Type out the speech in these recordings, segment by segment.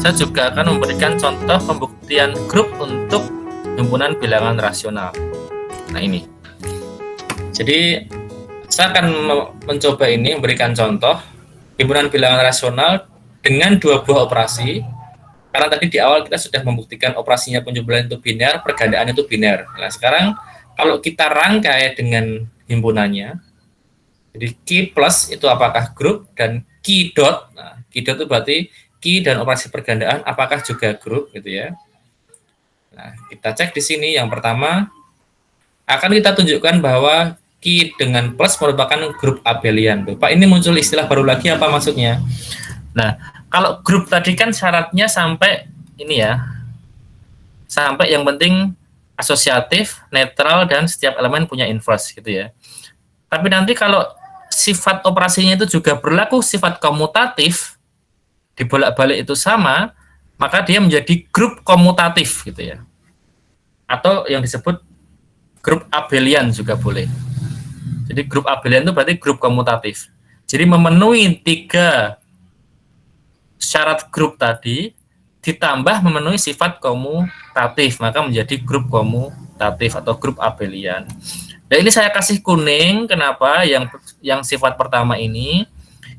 saya juga akan memberikan contoh pembuktian grup untuk himpunan bilangan rasional. Nah ini. Jadi saya akan mencoba ini memberikan contoh himpunan bilangan rasional dengan dua buah operasi. Karena tadi di awal kita sudah membuktikan operasinya penjumlahan itu biner, pergandaan itu biner. Nah sekarang kalau kita rangkai dengan himpunannya, jadi key plus itu apakah grup, dan key dot, nah key dot itu berarti key dan operasi pergandaan apakah juga grup gitu ya. Nah kita cek di sini. Yang pertama akan kita tunjukkan bahwa key dengan plus merupakan grup abelian. Pak, ini muncul istilah baru lagi, apa maksudnya? Nah kalau grup tadi kan syaratnya sampai ini ya, sampai yang penting asosiatif, netral, dan setiap elemen punya inverse gitu ya. Tapi nanti kalau sifat operasinya itu juga berlaku sifat komutatif, dibolak-balik itu sama, maka dia menjadi grup komutatif gitu ya. Atau yang disebut grup abelian juga boleh. Jadi grup abelian itu berarti grup komutatif. Jadi memenuhi 3 syarat grup tadi ditambah memenuhi sifat komutatif, maka menjadi grup komutatif atau grup abelian. Nah ini saya kasih kuning, kenapa? Yang sifat pertama ini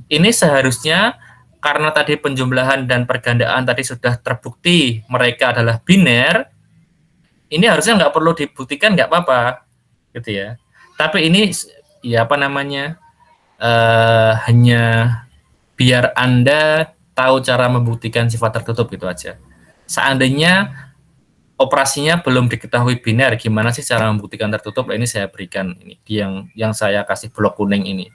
seharusnya karena tadi penjumlahan dan pergandaan tadi sudah terbukti mereka adalah biner, ini harusnya nggak perlu dibuktikan, nggak apa-apa gitu ya. Tapi ini ya apa namanya, hanya biar Anda tahu cara membuktikan sifat tertutup gitu aja. Seandainya operasinya belum diketahui biner, gimana sih cara membuktikan tertutup? Nah, ini saya berikan ini yang saya kasih blok kuning ini.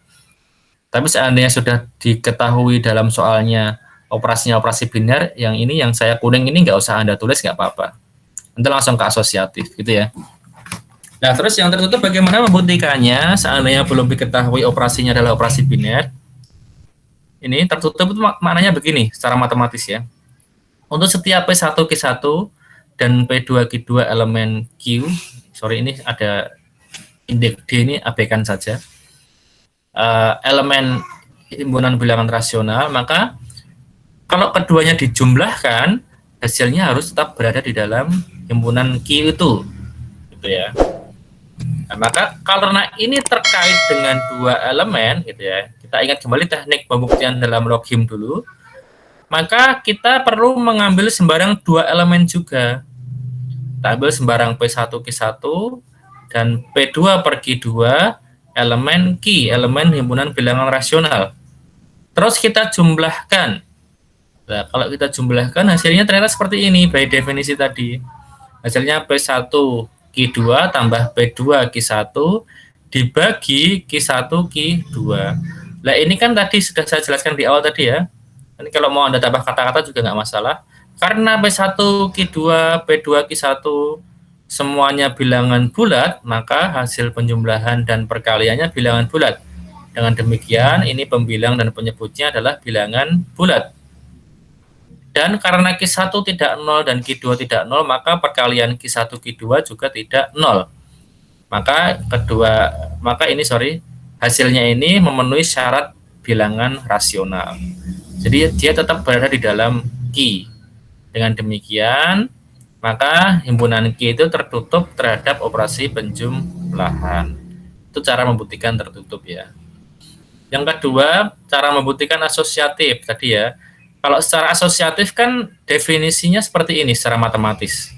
Tapi seandainya sudah diketahui dalam soalnya operasinya operasi biner, yang ini yang saya kuning ini nggak usah Anda tulis, nggak apa-apa. Nanti langsung ke asosiatif gitu ya. Nah terus yang tertutup bagaimana membuktikannya seandainya belum diketahui operasinya adalah operasi biner? Ini tertutup itu maknanya begini secara matematis ya. Untuk setiap P1 Q1 dan P2 Q2 elemen Q, sorry ini ada indeks D, ini abaikan saja, elemen himpunan bilangan rasional, maka kalau keduanya dijumlahkan hasilnya harus tetap berada di dalam himpunan Q itu gitu ya. Nah, maka karena ini terkait dengan 2 elemen gitu ya, kita ingat kembali teknik pembuktian dalam loghim dulu, maka kita perlu mengambil sembarang 2 elemen juga. Kita ambil sembarang P1 Q1 dan P2 per Q2 elemen Q, elemen himpunan bilangan rasional. Terus kita jumlahkan. Nah, kalau kita jumlahkan hasilnya ternyata seperti ini by definisi tadi. Hasilnya P1 Q2 tambah P2 Q1 dibagi Q1 Q2. Nah ini kan tadi sudah saya jelaskan di awal tadi ya. Ini kalau mau Anda tambah kata-kata juga nggak masalah. Karena P1 Q2 P2 Q1 semuanya bilangan bulat, maka hasil penjumlahan dan perkaliannya bilangan bulat. Dengan demikian ini pembilang dan penyebutnya adalah bilangan bulat. Dan karena Q1 tidak 0 dan Q2 tidak 0, maka perkalian Q1 Q2 juga tidak 0. Maka hasilnya ini memenuhi syarat bilangan rasional. Jadi dia tetap berada di dalam Q. Dengan demikian, maka himpunan Q itu tertutup terhadap operasi penjumlahan. Itu cara membuktikan tertutup ya. Yang kedua, cara membuktikan asosiatif tadi ya. Kalau secara asosiatif kan definisinya seperti ini secara matematis.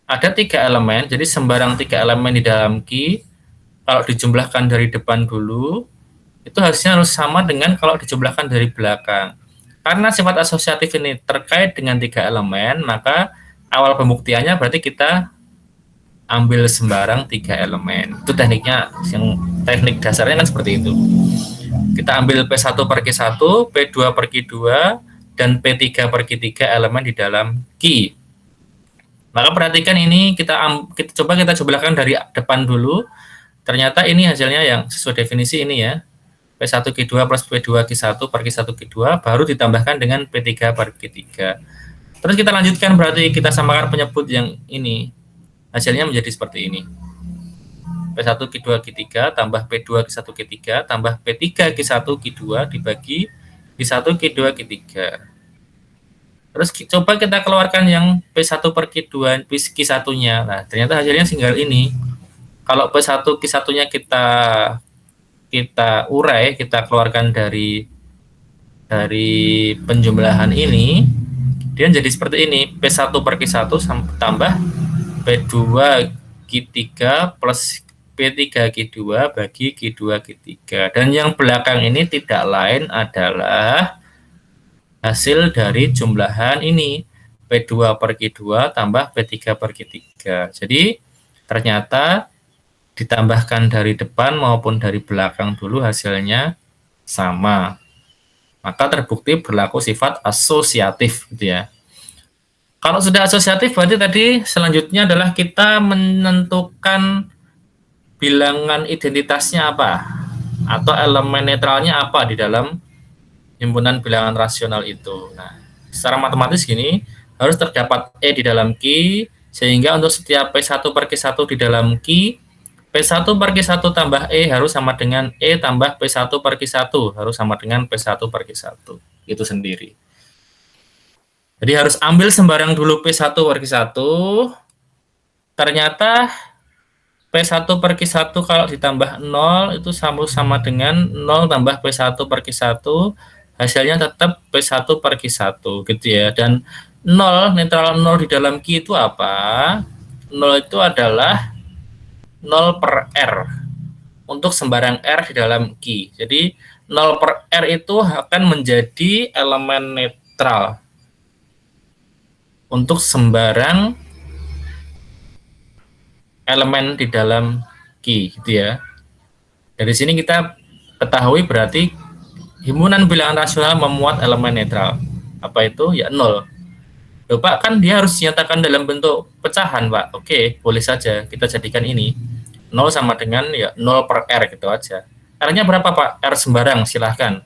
Ada 3 elemen, jadi sembarang 3 elemen di dalam Q, kalau dijumlahkan dari depan dulu, itu harusnya harus sama dengan kalau dijumlahkan dari belakang. Karena sifat asosiatif ini terkait dengan 3 elemen, maka awal pembuktiannya berarti kita ambil sembarang 3 elemen. Itu tekniknya, yang teknik dasarnya kan seperti itu. Kita ambil P1 per Q1, P2 per Q2, dan P3 per Q3 elemen di dalam Q. Maka perhatikan ini, kita coba kita jumlahkan dari depan dulu. Ternyata ini hasilnya yang sesuai definisi ini ya. P1 Q2 plus P2 Q1 per Q1 Q2 baru ditambahkan dengan P3 per Q3. Terus kita lanjutkan, berarti kita samakan penyebut yang ini. Hasilnya menjadi seperti ini. P1 Q2 Q3 tambah P2 Q1 Q3 tambah P3 Q1 Q2 dibagi Q1 Q2 Q3. Terus coba kita keluarkan yang P1 per Q2, Q1-nya. Nah, ternyata hasilnya tinggal ini. Kalau P1 Q1-nya kita urai, kita keluarkan dari penjumlahan ini, dia jadi seperti ini. P1 per Q1 tambah P2 Q3 plus P3 Q2 bagi Q2 Q3. Dan yang belakang ini tidak lain adalah hasil dari jumlahan ini. P2 per Q2 tambah P3 per Q3. Jadi ternyata ditambahkan dari depan maupun dari belakang dulu hasilnya sama. Maka terbukti berlaku sifat asosiatif gitu ya. Kalau sudah asosiatif berarti tadi selanjutnya adalah kita menentukan bilangan identitasnya apa atau elemen netralnya apa di dalam himpunan bilangan rasional itu. Nah, secara matematis gini, harus terdapat E di dalam Q, sehingga untuk setiap P1 per Q1 di dalam Q, P1 per Q1 tambah E harus sama dengan E tambah P1 per Q1, harus sama dengan P1 per Q1. Itu sendiri. Jadi harus ambil sembarang dulu P1 per Q1, ternyata P1 per Q1 kalau ditambah 0 itu sama dengan 0 tambah P1 per Q1, hasilnya tetap P1 per Q1 gitu ya. Dan 0, netral 0 di dalam Q itu apa? 0 itu adalah 0 per R untuk sembarang R di dalam Q. Jadi 0 per R itu akan menjadi elemen netral untuk sembarang elemen di dalam Q gitu ya. Dari sini kita ketahui berarti himpunan bilangan rasional memuat elemen netral. Apa itu? Ya 0. Loh, Pak, kan dia harus dinyatakan dalam bentuk pecahan, Pak. Oke, boleh saja kita jadikan ini. 0 sama dengan ya 0 per R gitu aja. R-nya berapa, Pak? R sembarang, silahkan.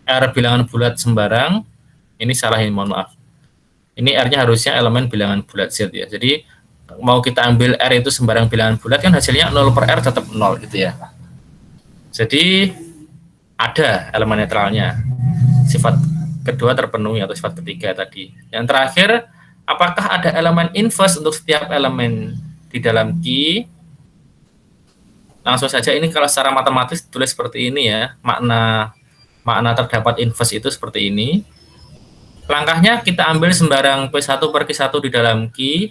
R bilangan bulat sembarang. Ini salah ini, mohon maaf. Ini R-nya harusnya elemen bilangan bulat Z ya. Jadi mau kita ambil R itu sembarang bilangan bulat kan hasilnya 0 per R tetap 0 gitu ya. Jadi ada elemen netralnya. Sifat kedua terpenuhi atau sifat ketiga tadi. Yang terakhir, apakah ada elemen inverse untuk setiap elemen di dalam Q? Langsung saja ini kalau secara matematis tulis seperti ini ya. Makna terdapat inverse itu seperti ini. Langkahnya kita ambil sembarang P1 per Q1 di dalam Q,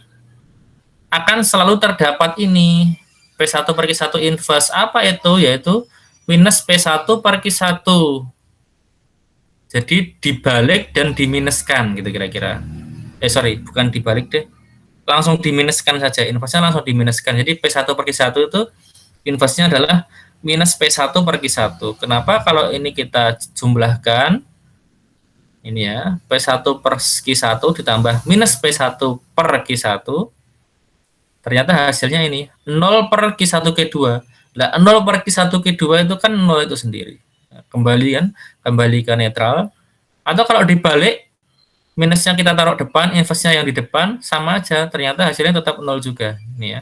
akan selalu terdapat ini P1 per Q1 inverse. Apa itu? Yaitu minus P1 per Q1. Jadi dibalik dan diminuskan gitu kira-kira. Sorry, bukan dibalik deh. Langsung diminuskan saja. Inverse-nya langsung diminuskan. Jadi P1 per Q1 itu inverse-nya adalah minus P1 per Q1. Kenapa? Kalau ini kita jumlahkan, ini ya, P1 per Q1 ditambah minus P1 per Q1, ternyata hasilnya ini 0 per Q1 Q2. Nah, 0 per Q1 Q2 itu kan 0 itu sendiri. Kembali ke netral. Atau kalau dibalik, minusnya kita taruh depan, inverse-nya yang di depan, sama aja, ternyata hasilnya tetap 0 juga. Ini ya.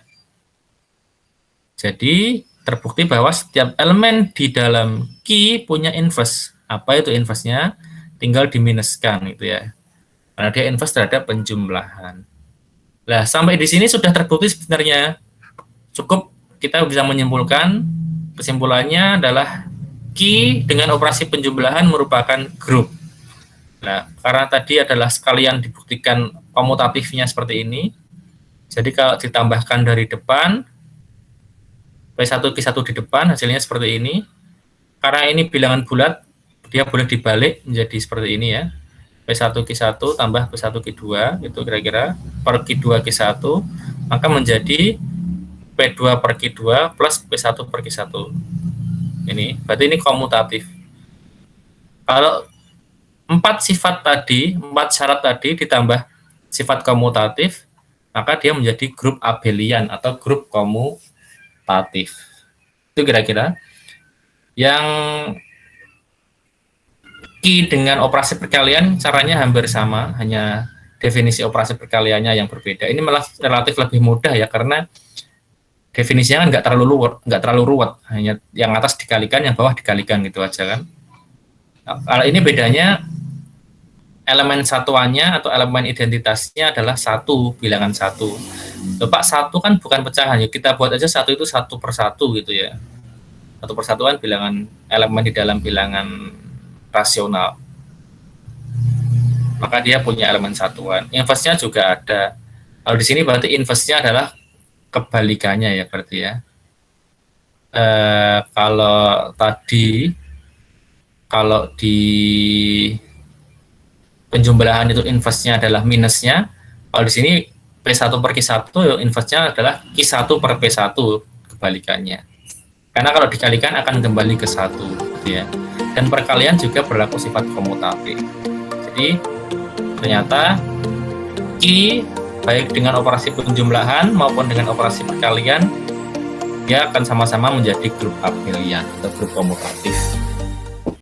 Jadi, terbukti bahwa setiap elemen di dalam Q punya inverse. Apa itu inverse-nya? Tinggal diminuskan gitu ya. Karena dia inverse terhadap penjumlahan. Nah, sampai di sini sudah terbukti sebenarnya. Cukup kita bisa menyimpulkan, kesimpulannya adalah Q dengan operasi penjumlahan merupakan grup. Nah, karena tadi adalah sekalian dibuktikan komutatifnya seperti ini. Jadi kalau ditambahkan dari depan, P1 Q1 di depan hasilnya seperti ini. Karena ini bilangan bulat, dia boleh dibalik menjadi seperti ini ya. P1 Q1 tambah P1 Q2 itu kira-kira per Q2 Q1, maka menjadi P2 per Q2 plus P1 per Q1. Ini berarti ini komutatif. Kalau 4 syarat tadi ditambah sifat komutatif, maka dia menjadi grup abelian atau grup komutatif. Itu kira-kira. Yang Q dengan operasi perkalian caranya hampir sama, hanya definisi operasi perkaliannya yang berbeda. Ini malah relatif lebih mudah ya, karena definisinya kan nggak terlalu ruwet, hanya yang atas dikalikan, yang bawah dikalikan gitu aja kan. Nah, kalau ini bedanya elemen satuannya atau elemen identitasnya adalah satu, bilangan satu. Loh, Pak, satu kan bukan pecahan ya, kita buat aja satu itu satu per satu gitu ya. Satu persatuan bilangan elemen di dalam bilangan rasional. Maka dia punya elemen satuan. Inverse-nya juga ada. Kalau di sini berarti inverse-nya adalah kebalikannya ya berarti ya. Kalau tadi kalau di penjumlahan itu inverse-nya adalah minusnya, kalau di sini P1 per Q1 inverse-nya adalah Q1 per P1 kebalikannya. Karena kalau dikalikan akan kembali ke 1 gitu ya. Dan perkalian juga berlaku sifat komutatif. Jadi ternyata Q baik dengan operasi penjumlahan maupun dengan operasi perkalian dia akan sama-sama menjadi grup abelian atau grup komutatif.